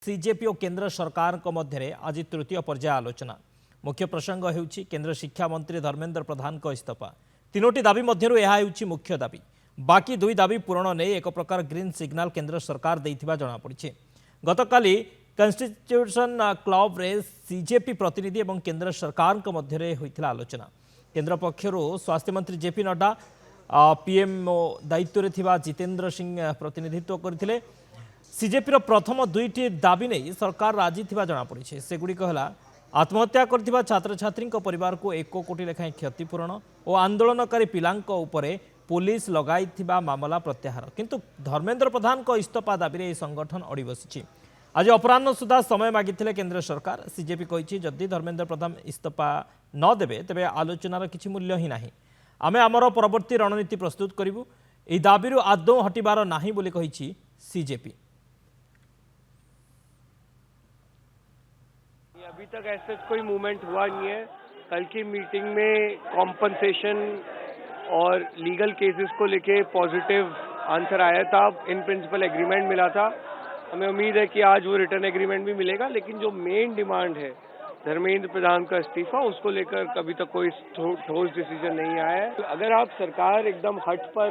CJP और केंद्र सरकार मध्य आज तृतीय पर्याय आलोचना। मुख्य प्रसंग होउछि केंद्र शिक्षा मंत्री धर्मेंद्र प्रधान को इस्तीफा। तीनोटी दाबी मध्यरु यह होउछि मुख्य दाबी। बाकी दुई दाबी पूरण नहीं एक प्रकार ग्रीन सिग्नाल केंद्र सरकार देइथिबा जणा पड़िछि। गतकाली कन्स्टिट्यूशन क्लब रे सीजेपी प्रतिनिधि और केंद्र सरकार मध्य होइथिला आलोचना। केंद्र पक्षरु स्वास्थ्य मंत्री जेपी नड्डा पीएमओ दायित्व थिबा जितेंद्र सिंह प्रतिनिधित्व करथिले। सीजेपी प्रथम दुईटी दाबी नहीं सरकार राजी थिबा जणा पड़िछि। सेगुड़िक है आत्महत्या करथिबा छात्र छात्री परिवार को 1 कोटी लेखाएं क्षतिपूरण और आंदोलनकारी पिलांक उपरे पुलिस लगाइथिबा मामला प्रत्याहार। किंतु धर्मेंद्र प्रधान को इस्तीफा दाबी रे संगठन अड़ी बसिछि। आज अपराह्न सुधा समय मागिथिले केंद्र सरकार। सीजेपी कहिछि जदि धर्मेंद्र प्रधान इस्तीफा न देबे तेबे आलोचनार किछि मूल्य ही नाही। आमे आमर परवर्ती रणनीति प्रस्तुत करिवु। एही दाबीरु आदौ हटिबार नाही बोली कहिछि सीजेपी। अभी तक ऐसा कोई मूवमेंट हुआ नहीं है। कल की मीटिंग में कॉम्पनसेशन और लीगल केसेस को लेके पॉजिटिव आंसर आया था। इन प्रिंसिपल एग्रीमेंट मिला था। हमें उम्मीद है कि आज वो रिटर्न एग्रीमेंट भी मिलेगा। लेकिन जो मेन डिमांड है धर्मेंद्र प्रधान का इस्तीफा, उसको लेकर कभी तक कोई ठोस डिसीजन नहीं आया है। अगर आप सरकार एकदम हट पर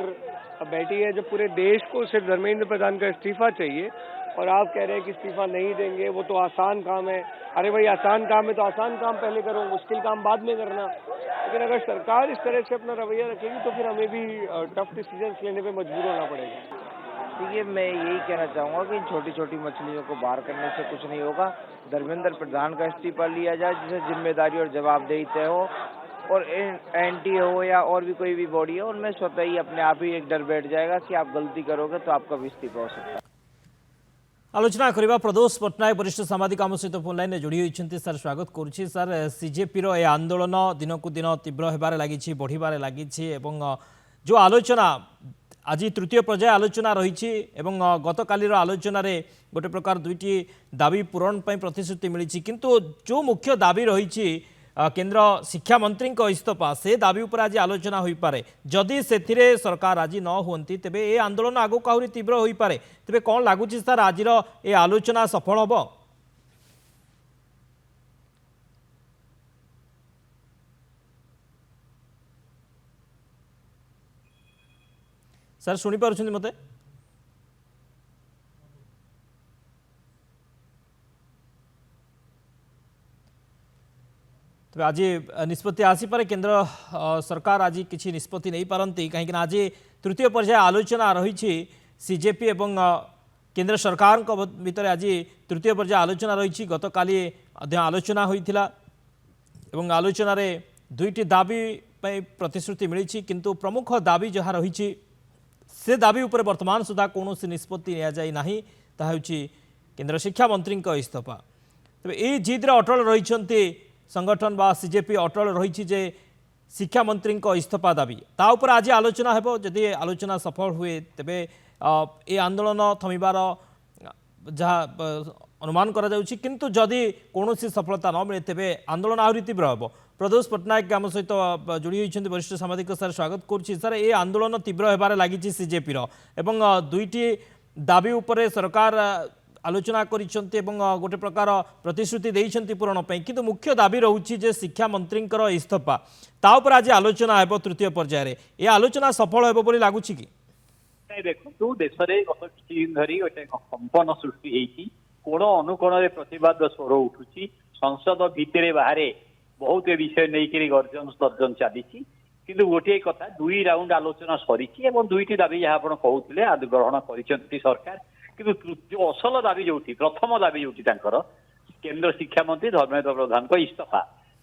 बैठी है, जब पूरे देश को सिर्फ धर्मेंद्र प्रधान का इस्तीफा चाहिए और आप कह रहे हैं कि इस्तीफा नहीं देंगे, वो तो आसान काम है। अरे भाई, आसान काम है तो आसान काम पहले करो, मुश्किल काम बाद में करना। लेकिन अगर सरकार इस तरह से अपना रवैया रखेगी तो फिर हमें भी टफ डिसीजंस लेने पे मजबूर होना पड़ेगा। देखिए, मैं यही कहना चाहूँगा कि इन छोटी छोटी मछलियों को बाहर करने से कुछ नहीं होगा। धर्मेंद्र प्रधान का इस्तीफा लिया जाए जिसे जिम्मेदारी और जवाबदेही तय हो, और एनटी हो या और भी कोई भी बॉडी हो, उनमें स्वतः ही अपने आप ही एक डर बैठ जाएगा कि आप गलती करोगे तो आपका भी इस्तीफा हो सकता है। आलोचना करबा प्रदोष पट्टनायक वरिष्ठ सामाजिक आम सहित फोन लाइन जोड़ी होती। सर स्वागत करुच्ची। सर, सीजेपी रो आंदोलन दिन को दिन तीव्र होबार लगी, बढ़िबार लगी, जो आलोचना आज तृतीय पर्याय आलोचना रही गतकालीर आलोचन गोटे प्रकार दुईटी दाबी पूरण प्रतिश्रुति मिली, किंतु जो मुख्य दाबी रही केंद्र शिक्षा मंत्री इस्तीफा, से दाबी उपर आज आलोचना हो पारे। जदि से सरकार राजी न होती तेबे ए आंदोलन आगक आहरी तीव्र हो पारे। तेबे कौन लगुच सर आज ए आलोचना सफल हम? सर शुणी पारुछन्ति मते? तेज आज निष्पत्ति आसीपे केंद्र सरकार आज किसी निष्पत्ति नहीं पारती कहीं आज तृतीय पर्याय आलोचना रही सीजेपी एवं केंद्र सरकार भितर आज तृतीय पर्याय आलोचना रही। गतकाली आलोचना होइथिला एवं आलोचन दुईटी दाबी प्रतिश्रुति मिली, किंतु प्रमुख दाबी जहाँ रही से दाबी उपर वर्तमान सुधा कौन निष्पत्ति नि केंद्र शिक्षा मंत्री इस्तीफा। तेज ये जिद्रे अटल रही संगठन बा सीजेपी अटल रही जे शिक्षा मंत्री इस्तीफा दाबी ता उपर आज आलोचना हेबो। जदि आलोचना सफल हुए तेबे ए आंदोलन थमिबार जहाँ अनुमान करा जाउछि, किंतु जदि कौन सफलता न मिले तेबे आंदोलन आहरी तीव्र हेबो। प्रदोष पट्टनायक आम सहित जोड़ी होती वरिष्ठ सामाजिक। सर स्वागत करुच्ची। सर, ए आंदोलन तीव्र होबार लगी सीजेपी एवं दुईटी दाबी उपरे सरकार आलोचना करिसेंती गोटे प्रकार प्रतिश्रुति देइसेंती पूरण पई, किंतु मुख्य दाबी रहउछि जे शिक्षा मंत्री इस्तीफा ता उपर आज आलोचना हेबो तृतीय पर्याय रे। ए आलोचना सफल हेबो बोली लागुछि कि? नहीं, देखो देश में गत किछि दिन धरी गोटे कंपन सृष्टि होती। कोण अनुकोण प्रतिवाद स्वर उठुची। संसद भितर बाहर बहुत विषय नहीं गर्जन तर्जन चली, किंतु गोटे कथा दुई राउंड आलोचना सरी दुईटी दाबी जहाँ आप कहते ग्रहण कर सरकार, किंतु जो असल दाबी जो प्रथम दाबी जो केंद्र शिक्षा मंत्री धर्मेंद्र प्रधान को इस्तीफा,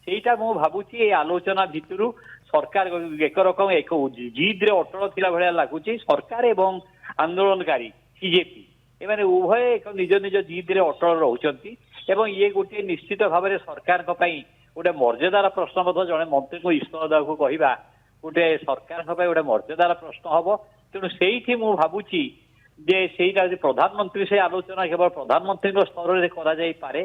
सेटा मु भावुची आलोचना भितर सरकार एक रकम एक जिद्रे अटल थिला भलिया लागुची। सरकार एवं आंदोलनकारी सीजेपी एमाने उभय एक निज निज जिद्रे अटल रहउचंती एवं ये गोटे निश्चित भाव में सरकार गोटे मर्यादार प्रश्न जड़े मंत्री को इस्तीफा देवाक कहवा गोटे सरकार गोटे मर्यादार प्रश्न हम। तेणु से भावुची जे सेटा प्रधानमंत्री से आलोचना केवल प्रधानमंत्री स्तर में करे,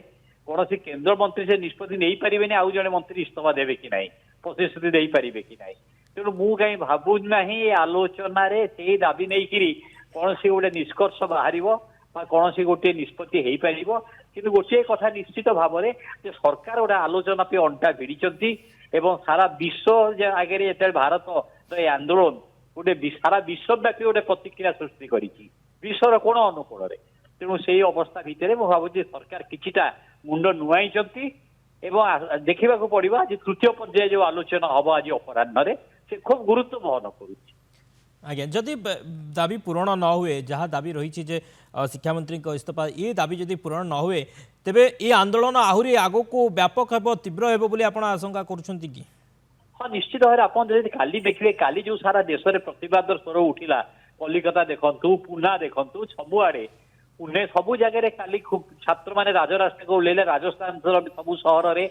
कौन केंद्र मंत्री से निष्पत्ति नहीं पारे आउ जड़े मंत्री इस्तीफा देवे कि ना, प्रतिश्रुति दे पारे कि ना। तेणु मु कहीं भावुना आलोचन से दाबी नहीं कौन सी गोटे निष्कर्ष बाहर বা କୌଣସି ଗୋଟିଏ ନିଷ୍ପତ୍ତି ହେଇପାରିବ। କିନ୍ତୁ ଗୋଟିଏ କଥା ନିଶ୍ଚିତ ଭାବରେ ଯେ ସରକାର ଗୋଟେ ଆଲୋଚନା ପାଇଁ ଅଣ୍ଟା ଭିଡ଼ିଛନ୍ତି ଏବଂ ସାରା ବିଶ୍ୱ ଆଗରେ ଯେତେବେଳେ ଭାରତର ଏ ଆନ୍ଦୋଳନ ଗୋଟେ ସାରା ବିଶ୍ୱବ୍ୟାପୀ ଗୋଟେ ପ୍ରତିକ୍ରିୟା ସୃଷ୍ଟି କରିଛି ବିଶ୍ୱର କୋଣ ଅନୁକୋଣରେ। ତେଣୁ ସେଇ ଅବସ୍ଥା ଭିତରେ ମୁଁ ଭାବୁଛି ସରକାର କିଛିଟା ମୁଣ୍ଡ ନୁଆଇଛନ୍ତି ଏବଂ ଦେଖିବାକୁ ପଡିବ ଆଜି ତୃତୀୟ ପର୍ଯ୍ୟାୟ ଯୋଉ ଆଲୋଚନା ହବ ଆଜି ଅପରାହ୍ନରେ ସେ ଖୁବ ଗୁରୁତ୍ୱ ବହନ କରୁଛି। ଆଜ୍ଞା ଯଦି ଦାବି ପୂରଣ ନ ହୁଏ ଯାହା ଦାବି ରହିଛି ଯେ ଶିକ୍ଷାମନ୍ତ୍ରୀଙ୍କ ଇସ୍ତଫା ଏ ଦାବି ଯଦି ପୂରଣ ନ ହୁଏ ତେବେ ଏ ଆନ୍ଦୋଳନ ଆହୁରି ଆଗକୁ ବ୍ୟାପକ ହେବ ତୀବ୍ର ହେବ ବୋଲି ଆପଣ ଆଶଙ୍କା କରୁଛନ୍ତି କି? ହଁ ନିଶ୍ଚିତ ଭାବରେ ଆପଣ ଯଦି କାଲି ଦେଖିବେ କାଲି ଯୋଉ ସାରା ଦେଶରେ ପ୍ରତିବାଦର ସ୍ୱର ଉଠିଲା କଲିକତା ଦେଖନ୍ତୁ ପୁନା ଦେଖନ୍ତୁ ସବୁଆଡେ ପୁନେ ସବୁ ଜାଗାରେ କାଲି ଛାତ୍ରମାନେ ରାଜରାସ୍ତାକୁ ଓହ୍ଲେଇଲେ ରାଜସ୍ଥାନର ସବୁ ସହରରେ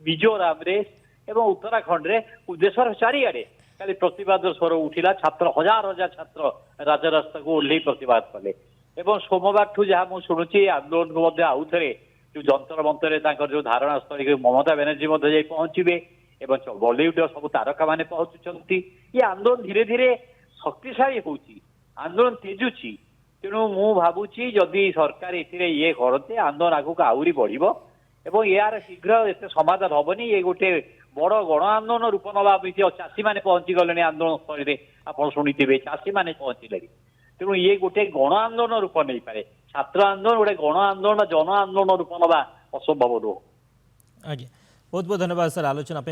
ମିଜୋରାମରେ ଏବଂ ଉତ୍ତରାଖଣ୍ଡରେ ଦେଶର ଚାରିଆଡେ କାଲି ପ୍ରତିବାଦର ସ୍ୱର ଉଠିଲା ଛାତ୍ର ହଜାର ହଜାର ଛାତ୍ର ରାଜରାସ୍ତାକୁ ଓହ୍ଲେଇ ପ୍ରତିବାଦ କଲେ ଏବଂ ସୋମବାରଠୁ ଯାହା ମୁଁ ଶୁଣୁଛି ଆନ୍ଦୋଳନକୁ ମଧ୍ୟ ଆଉଥରେ ଯୋଉ ଯନ୍ତ୍ର ମନ୍ତ୍ରରେ ତାଙ୍କର ଯୋଉ ଧାରଣା ସ୍ଥଳୀ ମମତା ବାନାର୍ଜୀ ମଧ୍ୟ ଯାଇ ପହଞ୍ଚିବେ ଏବଂ ବଲିଉଡର ସବୁ ତାରକା ମାନେ ପହଞ୍ଚୁଛନ୍ତି। ଏ ଆନ୍ଦୋଳନ ଧୀରେ ଧୀରେ ଶକ୍ତିଶାଳୀ ହଉଛି ଆନ୍ଦୋଳନ ତେଜୁଛି। ତେଣୁ ମୁଁ ଭାବୁଛି ଯଦି ସରକାର ଏଥିରେ ଇଏ କରନ୍ତେ ଆନ୍ଦୋଳନ ଆଗକୁ ଆହୁରି ବଢିବ ଏବଂ ଏହାର ଶୀଘ୍ର ଏତେ ସମାଧାନ ହବନି। ଏ ଗୋଟେ ବଡ ଗଣ ଆନ୍ଦୋଳନ ରୂପ ନେବା ଚାଷୀମାନେ ପହଞ୍ଚି ଗଲେଣି ଆନ୍ଦୋଳନ ସ୍ଥଳୀରେ ଆପଣ ଶୁଣିଥିବେ ଚାଷୀମାନେ ପହଞ୍ଚିଲେଣି। ତେଣୁ ଇଏ ଗୋଟେ ଗଣ ଆନ୍ଦୋଳନ ରୂପ ନେଇପାରେ ଛାତ୍ର ଆନ୍ଦୋଳନ ଗୋଟେ ଗଣ ଆନ୍ଦୋଳନ ଜନ ଆନ୍ଦୋଳନ ରୂପ ନେବା ଅସମ୍ଭବ ନୁହଁ। ଆଜ୍ଞା ବହୁତ ବହୁତ ଧନ୍ୟବାଦ ସାର୍ ଆଲୋଚନା